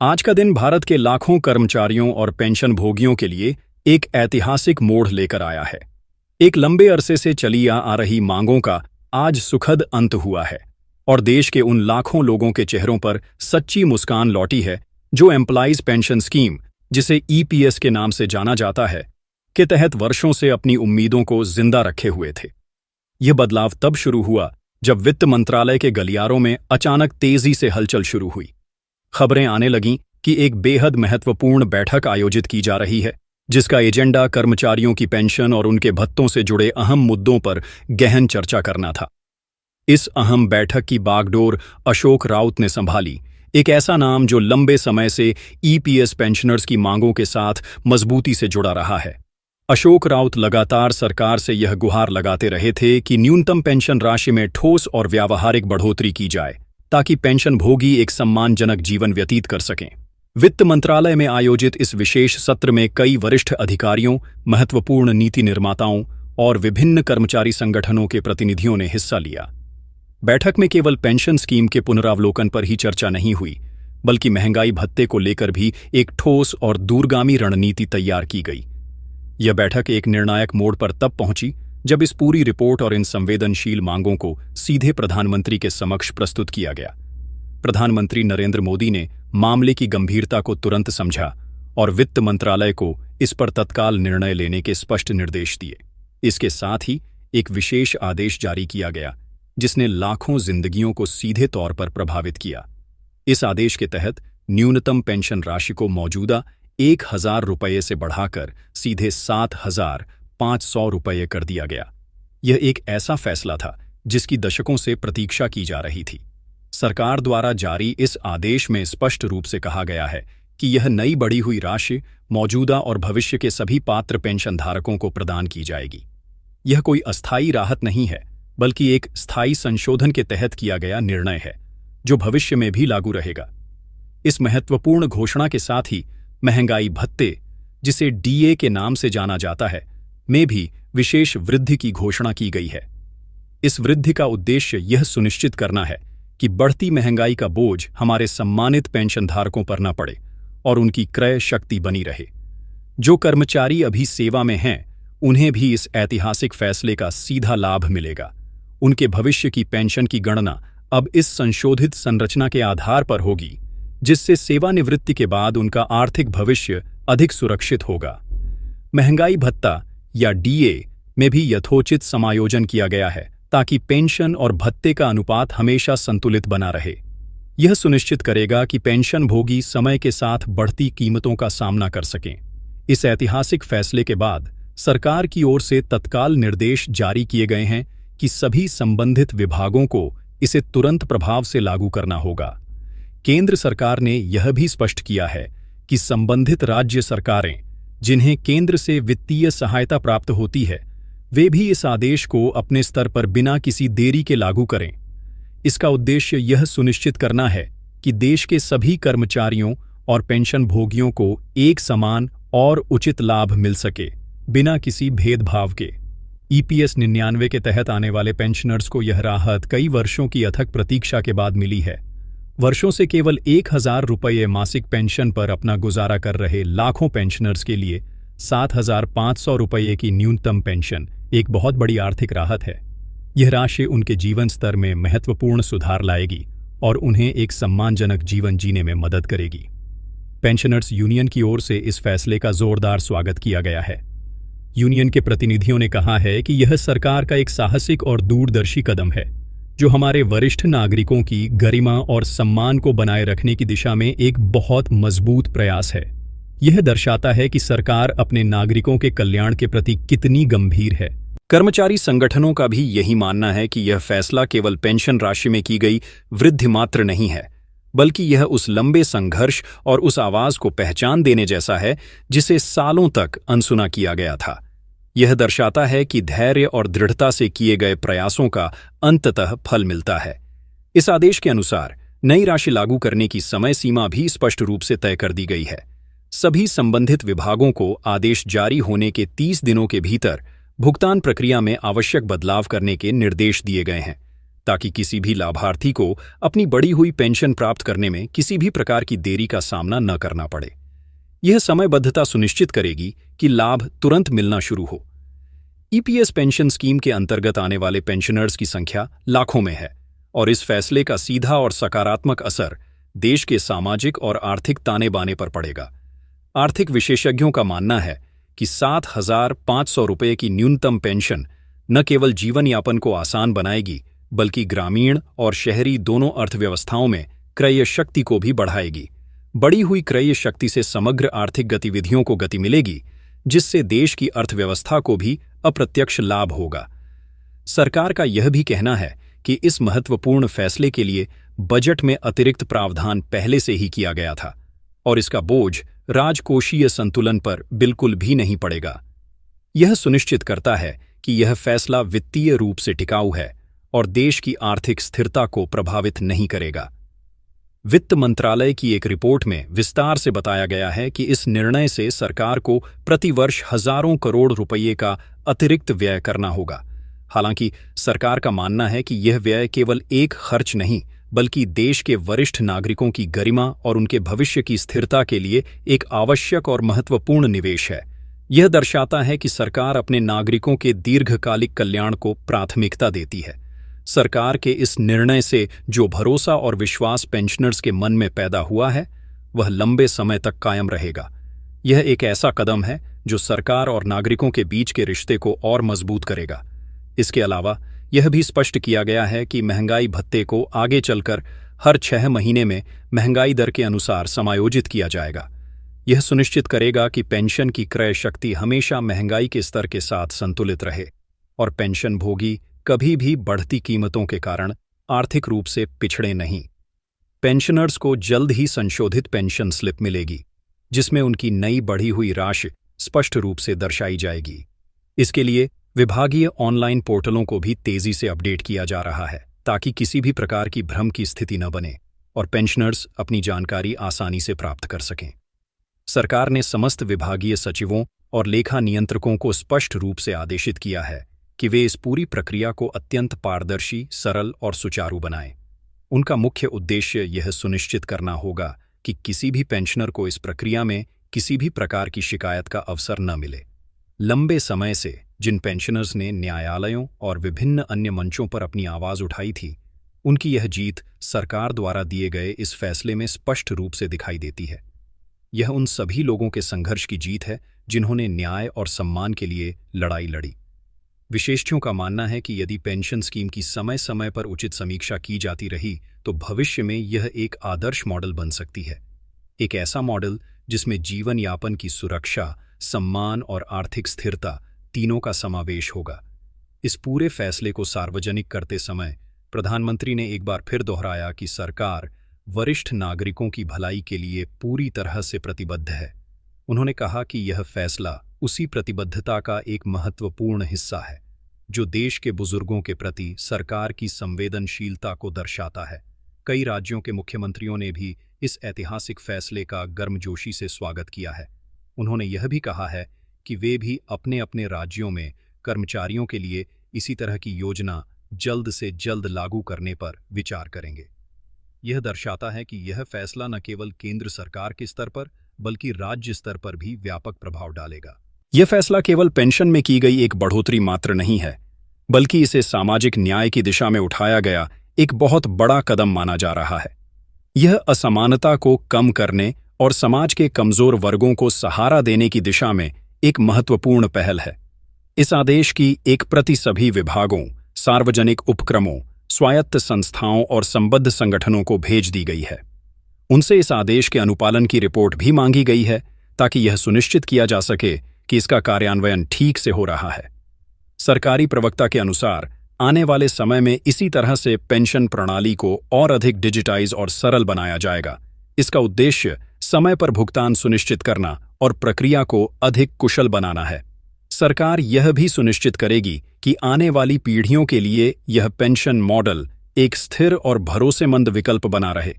आज का दिन भारत के लाखों कर्मचारियों और पेंशन भोगियों के लिए एक ऐतिहासिक मोड़ लेकर आया है। एक लंबे अरसे से चली आ रही मांगों का आज सुखद अंत हुआ है और देश के उन लाखों लोगों के चेहरों पर सच्ची मुस्कान लौटी है जो एम्प्लॉइज पेंशन स्कीम, जिसे ईपीएस के नाम से जाना जाता है, के तहत वर्षों से अपनी उम्मीदों को जिंदा रखे हुए थे। यह बदलाव तब शुरू हुआ जब वित्त मंत्रालय के गलियारों में अचानक तेजी से हलचल शुरू हुई। खबरें आने लगीं कि एक बेहद महत्वपूर्ण बैठक आयोजित की जा रही है, जिसका एजेंडा कर्मचारियों की पेंशन और उनके भत्तों से जुड़े अहम मुद्दों पर गहन चर्चा करना था। इस अहम बैठक की बागडोर अशोक राउत ने संभाली, एक ऐसा नाम जो लंबे समय से ईपीएस पेंशनर्स की मांगों के साथ मजबूती से जुड़ा रहा है। अशोक राउत लगातार सरकार से यह गुहार लगाते रहे थे कि न्यूनतम पेंशन राशि में ठोस और व्यावहारिक बढ़ोतरी की जाए, ताकि पेंशन भोगी एक सम्मानजनक जीवन व्यतीत कर सकें। वित्त मंत्रालय में आयोजित इस विशेष सत्र में कई वरिष्ठ अधिकारियों, महत्वपूर्ण नीति निर्माताओं और विभिन्न कर्मचारी संगठनों के प्रतिनिधियों ने हिस्सा लिया। बैठक में केवल पेंशन स्कीम के पुनरावलोकन पर ही चर्चा नहीं हुई, बल्कि महंगाई भत्ते को लेकर भी एक ठोस और दूरगामी रणनीति तैयार की गई। यह बैठक एक निर्णायक मोड़ पर तब पहुंची जब इस पूरी रिपोर्ट और इन संवेदनशील मांगों को सीधे प्रधानमंत्री के समक्ष प्रस्तुत किया गया। प्रधानमंत्री नरेंद्र मोदी ने मामले की गंभीरता को तुरंत समझा और वित्त मंत्रालय को इस पर तत्काल निर्णय लेने के स्पष्ट निर्देश दिए। इसके साथ ही एक विशेष आदेश जारी किया गया, जिसने लाखों जिंदगियों को सीधे तौर पर प्रभावित किया। इस आदेश के तहत न्यूनतम पेंशन राशि को मौजूदा 1,000 रुपये से बढ़ाकर सीधे 7,500 रुपये कर दिया गया। यह एक ऐसा फैसला था जिसकी दशकों से प्रतीक्षा की जा रही थी। सरकार द्वारा जारी इस आदेश में स्पष्ट रूप से कहा गया है कि यह नई बढ़ी हुई राशि मौजूदा और भविष्य के सभी पात्र पेंशनधारकों को प्रदान की जाएगी। यह कोई अस्थायी राहत नहीं है, बल्कि एक स्थायी संशोधन के तहत किया गया निर्णय है, जो भविष्य में भी लागू रहेगा। इस महत्वपूर्ण घोषणा के साथ ही महंगाई भत्ते, जिसे डीए के नाम से जाना जाता है, में भी विशेष वृद्धि की घोषणा की गई है। इस वृद्धि का उद्देश्य यह सुनिश्चित करना है कि बढ़ती महंगाई का बोझ हमारे सम्मानित पेंशनधारकों पर न पड़े और उनकी क्रय शक्ति बनी रहे। जो कर्मचारी अभी सेवा में हैं, उन्हें भी इस ऐतिहासिक फैसले का सीधा लाभ मिलेगा। उनके भविष्य की पेंशन की गणना अब इस संशोधित संरचना के आधार पर होगी, जिससे सेवानिवृत्ति के बाद उनका आर्थिक भविष्य अधिक सुरक्षित होगा। महंगाई भत्ता या डीए में भी यथोचित समायोजन किया गया है, ताकि पेंशन और भत्ते का अनुपात हमेशा संतुलित बना रहे। यह सुनिश्चित करेगा कि पेंशन भोगी समय के साथ बढ़ती कीमतों का सामना कर सकें। इस ऐतिहासिक फैसले के बाद सरकार की ओर से तत्काल निर्देश जारी किए गए हैं कि सभी संबंधित विभागों को इसे तुरंत प्रभाव से लागू करना होगा। केंद्र सरकार ने यह भी स्पष्ट किया है कि संबंधित राज्य सरकारें, जिन्हें केंद्र से वित्तीय सहायता प्राप्त होती है, वे भी इस आदेश को अपने स्तर पर बिना किसी देरी के लागू करें। इसका उद्देश्य यह सुनिश्चित करना है कि देश के सभी कर्मचारियों और पेंशन भोगियों को एक समान और उचित लाभ मिल सके, बिना किसी भेदभाव के। ईपीएस 99 के तहत आने वाले पेंशनर्स को यह राहत कई वर्षों की अथक प्रतीक्षा के बाद मिली है। वर्षों से केवल 1,000 रुपये मासिक पेंशन पर अपना गुजारा कर रहे लाखों पेंशनर्स के लिए 7,500 रुपये की न्यूनतम पेंशन एक बहुत बड़ी आर्थिक राहत है। यह राशि उनके जीवन स्तर में महत्वपूर्ण सुधार लाएगी और उन्हें एक सम्मानजनक जीवन जीने में मदद करेगी। पेंशनर्स यूनियन की ओर से इस फैसले का जोरदार स्वागत किया गया है। यूनियन के प्रतिनिधियों ने कहा है कि यह सरकार का एक साहसिक और दूरदर्शी कदम है, जो हमारे वरिष्ठ नागरिकों की गरिमा और सम्मान को बनाए रखने की दिशा में एक बहुत मजबूत प्रयास है। यह दर्शाता है कि सरकार अपने नागरिकों के कल्याण के प्रति कितनी गंभीर है। कर्मचारी संगठनों का भी यही मानना है कि यह फैसला केवल पेंशन राशि में की गई वृद्धि मात्र नहीं है, बल्कि यह उस लंबे संघर्ष और उस आवाज को पहचान देने जैसा है जिसे सालों तक अनसुना किया गया था। यह दर्शाता है कि धैर्य और दृढ़ता से किए गए प्रयासों का अंततः फल मिलता है। इस आदेश के अनुसार नई राशि लागू करने की समय सीमा भी स्पष्ट रूप से तय कर दी गई है। सभी संबंधित विभागों को आदेश जारी होने के 30 दिनों के भीतर भुगतान प्रक्रिया में आवश्यक बदलाव करने के निर्देश दिए गए हैं, ताकि किसी भी लाभार्थी को अपनी बढ़ी हुई पेंशन प्राप्त करने में किसी भी प्रकार की देरी का सामना न करना पड़े। यह समयबद्धता सुनिश्चित करेगी कि लाभ तुरंत मिलना शुरू हो। ईपीएस पेंशन स्कीम के अंतर्गत आने वाले पेंशनर्स की संख्या लाखों में है और इस फैसले का सीधा और सकारात्मक असर देश के सामाजिक और आर्थिक ताने बाने पर पड़ेगा। आर्थिक विशेषज्ञों का मानना है कि 7,500 रुपये की न्यूनतम पेंशन न केवल जीवन यापन को आसान बनाएगी बल्कि ग्रामीण और शहरी दोनों अर्थव्यवस्थाओं में क्रय शक्ति को भी बढ़ाएगी। बढ़ी हुई क्रय शक्ति से समग्र आर्थिक गतिविधियों को गति मिलेगी, जिससे देश की अर्थव्यवस्था को भी अप्रत्यक्ष लाभ होगा। सरकार का यह भी कहना है कि इस महत्वपूर्ण फैसले के लिए बजट में अतिरिक्त प्रावधान पहले से ही किया गया था और इसका बोझ राजकोषीय संतुलन पर बिल्कुल भी नहीं पड़ेगा। यह सुनिश्चित करता है कि यह फैसला वित्तीय रूप से टिकाऊ है और देश की आर्थिक स्थिरता को प्रभावित नहीं करेगा। वित्त मंत्रालय की एक रिपोर्ट में विस्तार से बताया गया है कि इस निर्णय से सरकार को प्रतिवर्ष हजारों करोड़ रुपये का अतिरिक्त व्यय करना होगा। हालांकि सरकार का मानना है कि यह व्यय केवल एक खर्च नहीं बल्कि देश के वरिष्ठ नागरिकों की गरिमा और उनके भविष्य की स्थिरता के लिए एक आवश्यक और महत्वपूर्ण निवेश है। यह दर्शाता है कि सरकार अपने नागरिकों के दीर्घकालिक कल्याण को प्राथमिकता देती है। सरकार के इस निर्णय से जो भरोसा और विश्वास पेंशनर्स के मन में पैदा हुआ है, वह लंबे समय तक कायम रहेगा। यह एक ऐसा कदम है जो सरकार और नागरिकों के बीच के रिश्ते को और मजबूत करेगा। इसके अलावा यह भी स्पष्ट किया गया है कि महंगाई भत्ते को आगे चलकर हर 6 महीने में महंगाई दर के अनुसार समायोजित किया जाएगा। यह सुनिश्चित करेगा कि पेंशन की क्रय शक्ति हमेशा महंगाई के स्तर के साथ संतुलित रहे और पेंशनभोगी कभी भी बढ़ती कीमतों के कारण आर्थिक रूप से पिछड़े नहीं। पेंशनर्स को जल्द ही संशोधित पेंशन स्लिप मिलेगी, जिसमें उनकी नई बढ़ी हुई राशि स्पष्ट रूप से दर्शाई जाएगी। इसके लिए विभागीय ऑनलाइन पोर्टलों को भी तेजी से अपडेट किया जा रहा है ताकि किसी भी प्रकार की भ्रम की स्थिति न बने और पेंशनर्स अपनी जानकारी आसानी से प्राप्त कर सकें। सरकार ने समस्त विभागीय सचिवों और लेखा नियंत्रकों को स्पष्ट रूप से आदेशित किया है कि वे इस पूरी प्रक्रिया को अत्यंत पारदर्शी, सरल और सुचारू बनाएं। उनका मुख्य उद्देश्य यह सुनिश्चित करना होगा कि किसी भी पेंशनर को इस प्रक्रिया में किसी भी प्रकार की शिकायत का अवसर न मिले। लंबे समय से जिन पेंशनर्स ने न्यायालयों और विभिन्न अन्य मंचों पर अपनी आवाज उठाई थी, उनकी यह जीत सरकार द्वारा दिए गए इस फैसले में स्पष्ट रूप से दिखाई देती है। यह उन सभी लोगों के संघर्ष की जीत है जिन्होंने न्याय और सम्मान के लिए लड़ाई लड़ी। विशेषज्ञों का मानना है कि यदि पेंशन स्कीम की समय समय पर उचित समीक्षा की जाती रही तो भविष्य में यह एक आदर्श मॉडल बन सकती है। एक ऐसा मॉडल जिसमें जीवन यापन की सुरक्षा, सम्मान और आर्थिक स्थिरता तीनों का समावेश होगा। इस पूरे फैसले को सार्वजनिक करते समय प्रधानमंत्री ने एक बार फिर दोहराया कि सरकार वरिष्ठ नागरिकों की भलाई के लिए पूरी तरह से प्रतिबद्ध है। उन्होंने कहा कि यह फैसला उसी प्रतिबद्धता का एक महत्वपूर्ण हिस्सा है जो देश के बुजुर्गों के प्रति सरकार की संवेदनशीलता को दर्शाता है। कई राज्यों के मुख्यमंत्रियों ने भी इस ऐतिहासिक फैसले का गर्मजोशी से स्वागत किया है। उन्होंने यह भी कहा है कि वे भी अपने अपने राज्यों में कर्मचारियों के लिए इसी तरह की योजना जल्द से जल्द लागू करने पर विचार करेंगे। यह दर्शाता है कि यह फैसला न केवल केंद्र सरकार के स्तर पर बल्कि राज्य स्तर पर भी व्यापक प्रभाव डालेगा। यह फैसला केवल पेंशन में की गई एक बढ़ोतरी मात्र नहीं है, बल्कि इसे सामाजिक न्याय की दिशा में उठाया गया एक बहुत बड़ा कदम माना जा रहा है। यह असमानता को कम करने और समाज के कमजोर वर्गों को सहारा देने की दिशा में एक महत्वपूर्ण पहल है। इस आदेश की एक प्रति सभी विभागों, सार्वजनिक उपक्रमों, स्वायत्त संस्थाओं और संबद्ध संगठनों को भेज दी गई है। उनसे इस आदेश के अनुपालन की रिपोर्ट भी मांगी गई है ताकि यह सुनिश्चित किया जा सके कि इसका कार्यान्वयन ठीक से हो रहा है। सरकारी प्रवक्ता के अनुसार आने वाले समय में इसी तरह से पेंशन प्रणाली को और अधिक डिजिटाइज और सरल बनाया जाएगा। इसका उद्देश्य समय पर भुगतान सुनिश्चित करना और प्रक्रिया को अधिक कुशल बनाना है। सरकार यह भी सुनिश्चित करेगी कि आने वाली पीढ़ियों के लिए यह पेंशन मॉडल एक स्थिर और भरोसेमंद विकल्प बना रहे।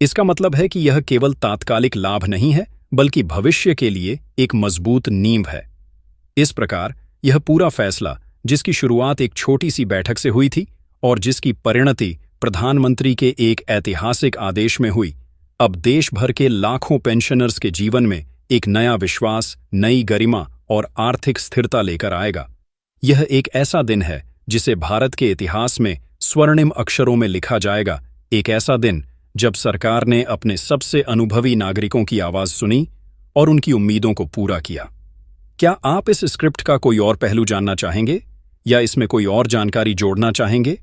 इसका मतलब है कि यह केवल तात्कालिक लाभ नहीं है बल्कि भविष्य के लिए एक मजबूत नींव है। इस प्रकार यह पूरा फैसला, जिसकी शुरुआत एक छोटी सी बैठक से हुई थी और जिसकी परिणति प्रधानमंत्री के एक ऐतिहासिक आदेश में हुई, अब देश भर के लाखों पेंशनर्स के जीवन में एक नया विश्वास, नई गरिमा और आर्थिक स्थिरता लेकर आएगा। यह एक ऐसा दिन है जिसे भारत के इतिहास में स्वर्णिम अक्षरों में लिखा जाएगा, एक ऐसा दिन जब सरकार ने अपने सबसे अनुभवी नागरिकों की आवाज सुनी और उनकी उम्मीदों को पूरा किया। क्या आप इस स्क्रिप्ट का कोई और पहलू जानना चाहेंगे या इसमें कोई और जानकारी जोड़ना चाहेंगे?